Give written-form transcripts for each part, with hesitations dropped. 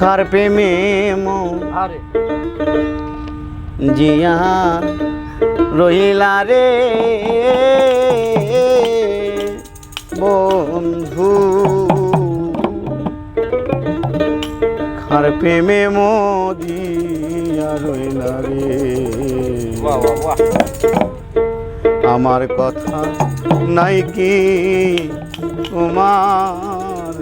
কার প্রেমে জিয়া রহিলা রে বন্ধু, কার প্রেমে জিয়া রহিলা রে। আমার কথা নাই কি তোমার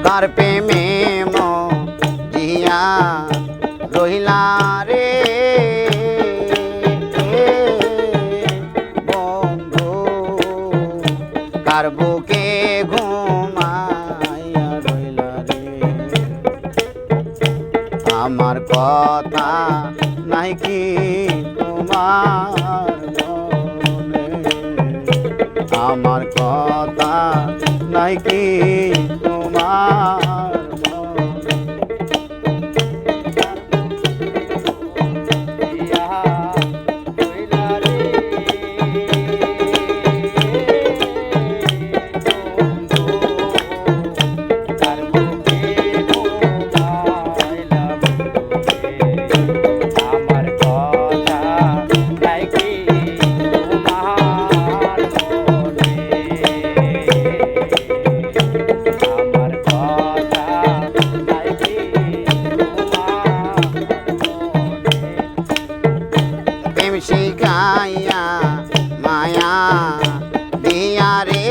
কার প্রেমে জিয়া রহিলা রে বন্ধু, কার বুকে ঘুমাইয়া রহিলা রে। আমার কথা নাই কি তোমার মনে, আমার কথা নাই কি তোমার মনে। শিখাইয়া মায়া দিয়া রে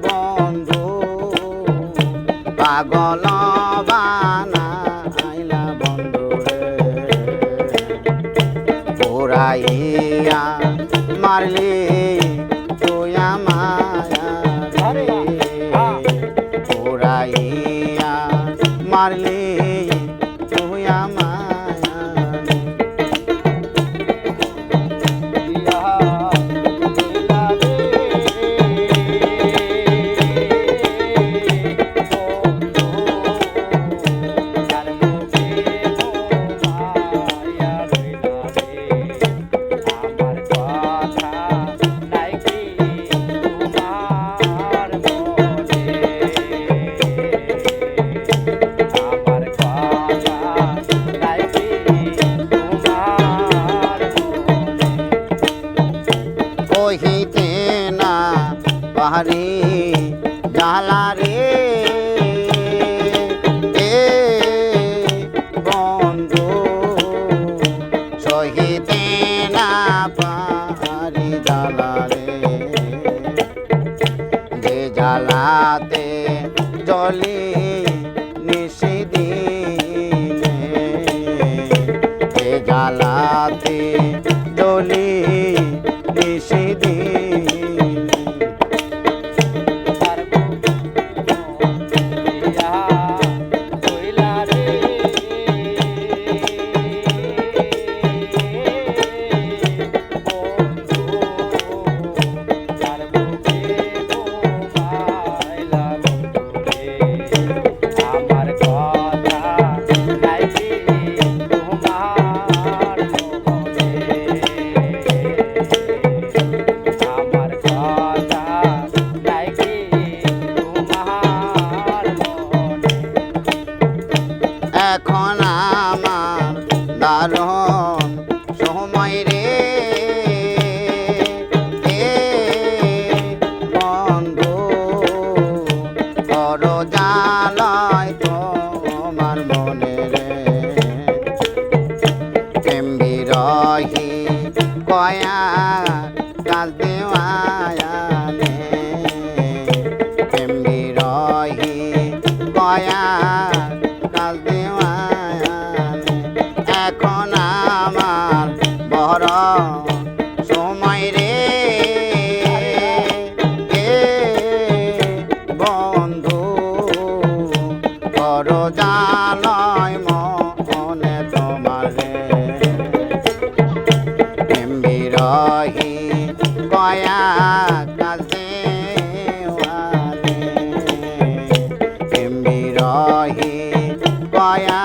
বন্ধু, পাগল বানাইলা বন্ধু রে। পুরাইয়া মারলি তুই মায়া রে, পুরাইয়া মারলি কহিতে না পাহাড়ি জালা রে বন্ধু, সহিতে না পাহাড়ি জালা রে। যে জালাতে জলি নিশিদিনে, যে জালাতে জলি এখন আমার দারুণ সময় রে বন্ধু, বড় জালায় তোমার মনে রে। প্রেম বিরহী কয়া কাজ দেওয়ানে, প্রেম বিরহী কয়া এখন আমার বড় সময় রে বন্ধু, বড় জালয় মনে তোমার রে। প্রেম বিরহী কয়া কাজে প্রেম বিরহী কয়া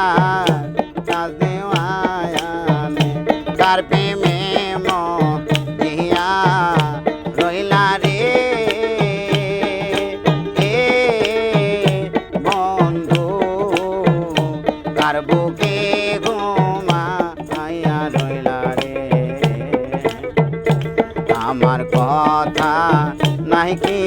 কার প্রেমে আমার বুকে ঘুমাইয়া রইলা রে আমার কথা নাই কি